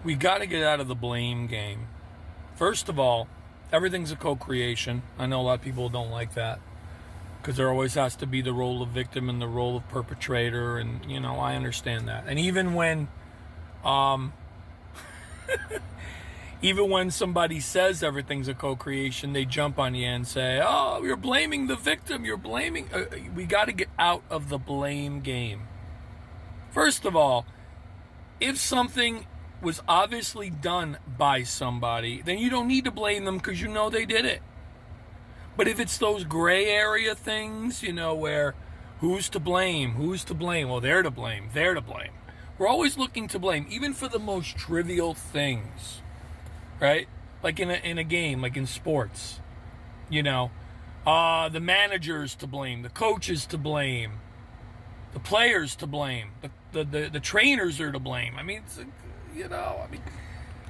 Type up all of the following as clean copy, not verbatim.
We got to get out of the blame game. First of all, everything's a co-creation. I know a lot of people don't like that because there always has to be the role of victim and the role of perpetrator, and I understand that. And um, even when somebody says everything's a co-creation, they jump on you and say, "Oh, you're blaming the victim. You're blaming." We got to get out of the blame game. First of all, if something was obviously done by somebody, then you don't need to blame them because you know they did it. But if it's those gray area things, where who's to blame? Well, they're to blame. We're always looking to blame, even for the most trivial things, right? Like in a game, like in sports, the manager's to blame, the coaches to blame, the players to blame, the trainers are to blame. I mean,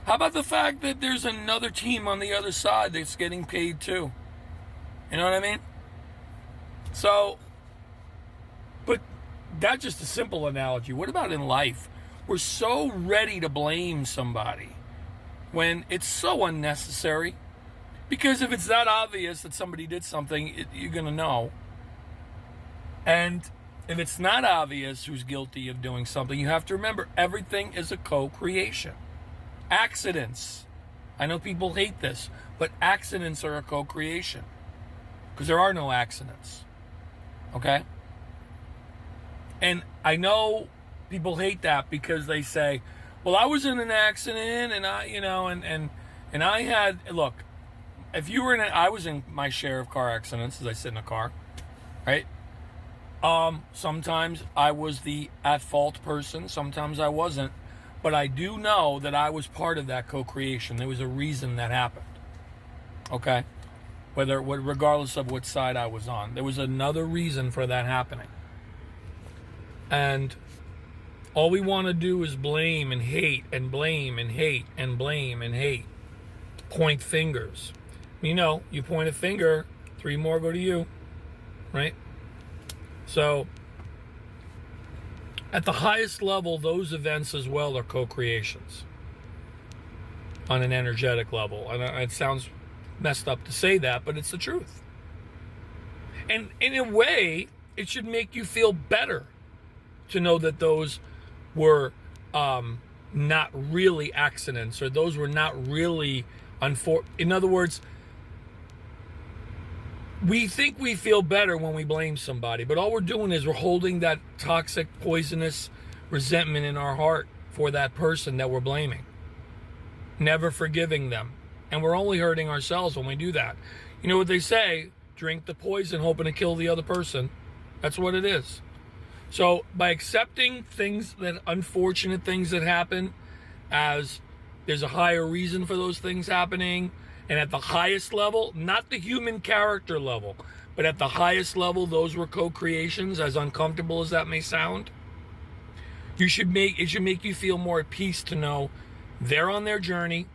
how about the fact that there's another team on the other side that's getting paid too? You know what I mean? So, but that's just a simple analogy. What about in life? We're so ready to blame somebody when it's so unnecessary. Because if it's that obvious that somebody did something, you're going to know. And if it's not obvious who's guilty of doing something, you have to remember everything is a co-creation. Accidents. I know people hate this, but accidents are a co-creation. Because there are no accidents. Okay? And I know people hate that because they say, well, I was in an accident and I had, look, if you were I was in my share of car accidents as I sit in a car, right? Sometimes I was the at fault person, sometimes I wasn't, but I do know that I was part of that co-creation. There was a reason that happened. Okay? Regardless of what side I was on, there was another reason for that happening. And all we want to do is blame and hate and blame and hate and blame and hate. Point fingers. You point a finger, 3 more go to you, right? So, at the highest level, those events as well are co-creations on an energetic level. And it sounds messed up to say that, but it's the truth. And in a way, it should make you feel better to know that those were not really accidents, or those were not really in other words, we think we feel better when we blame somebody, but all we're doing is we're holding that toxic, poisonous resentment in our heart for that person that we're blaming, never forgiving them. And we're only hurting ourselves when we do that. You know what they say? Drink the poison hoping to kill the other person. That's what it is. So by accepting unfortunate things that happen, as there's a higher reason for those things happening, and at the highest level, not the human character level, but at the highest level, those were co-creations, as uncomfortable as that may sound. It should make you feel more at peace to know they're on their journey.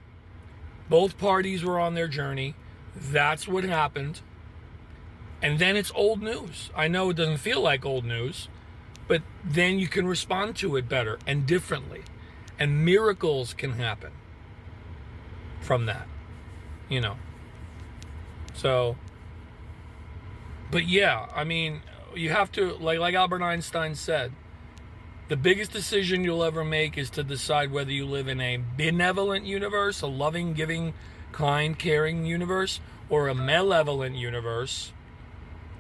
Both parties were on their journey. That's what happened. And then it's old news. I know it doesn't feel like old news, but then you can respond to it better and differently. And miracles can happen from that, So, but yeah, I mean, you have to, like Albert Einstein said, the biggest decision you'll ever make is to decide whether you live in a benevolent universe, a loving, giving, kind, caring universe, or a malevolent universe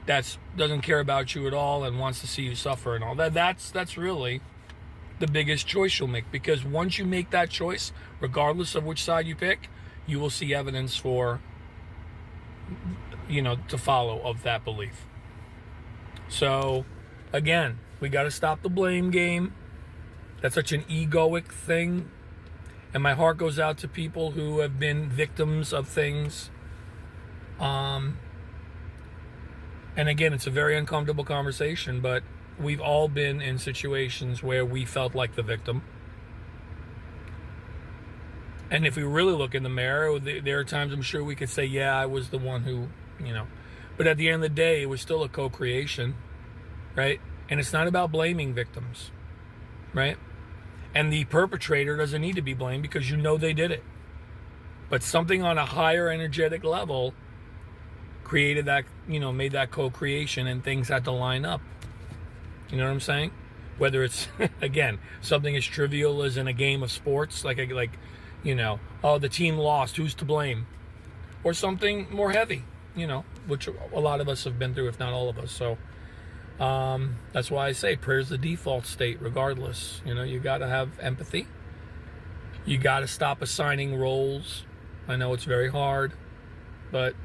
that doesn't care about you at all and wants to see you suffer and all that. That's really the biggest choice you'll make, because once you make that choice, regardless of which side you pick, you will see evidence to follow of that belief. So, again, we got to stop the blame game. That's such an egoic thing. And my heart goes out to people who have been victims of things. And again, it's a very uncomfortable conversation, but we've all been in situations where we felt like the victim. And if we really look in the mirror, there are times I'm sure we could say, yeah, I was the one who, But at the end of the day, it was still a co-creation, right? And it's not about blaming victims, right? And the perpetrator doesn't need to be blamed because you know they did it. But something on a higher energetic level created that, made that co-creation, and things had to line up. You know what I'm saying? Whether it's, again, something as trivial as in a game of sports, like, oh, the team lost, who's to blame? Or something more heavy, which a lot of us have been through, if not all of us. So that's why I say prayer's the default state regardless. You got to have empathy. You got to stop assigning roles. I know it's very hard, but,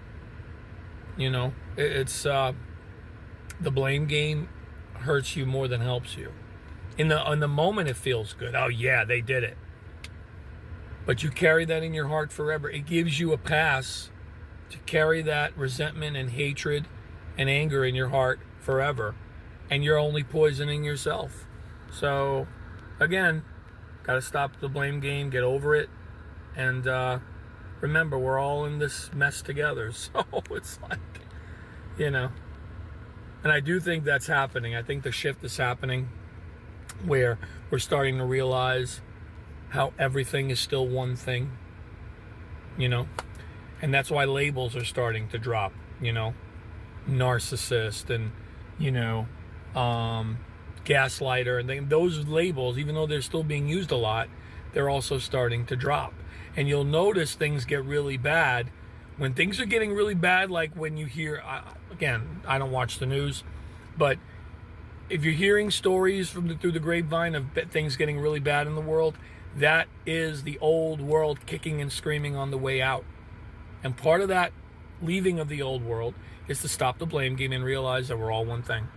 it's the blame game hurts you more than helps you. In the moment, it feels good. Oh, yeah, they did it. But you carry that in your heart forever. It gives you a pass to carry that resentment and hatred and anger in your heart forever. And you're only poisoning yourself. So, again, got to stop the blame game, get over it. And remember, we're all in this mess together. So it's like, And I do think that's happening. I think the shift is happening where we're starting to realize how everything is still one thing, and that's why labels are starting to drop, narcissist and, gaslighter, and those labels, even though they're still being used a lot, they're also starting to drop. And you'll notice things get really bad when things are getting really bad, like when you hear, again, I don't watch the news, but if you're hearing stories through the grapevine of things getting really bad in the world, that is the old world kicking and screaming on the way out. And part of that leaving of the old world is to stop the blame game and realize that we're all one thing.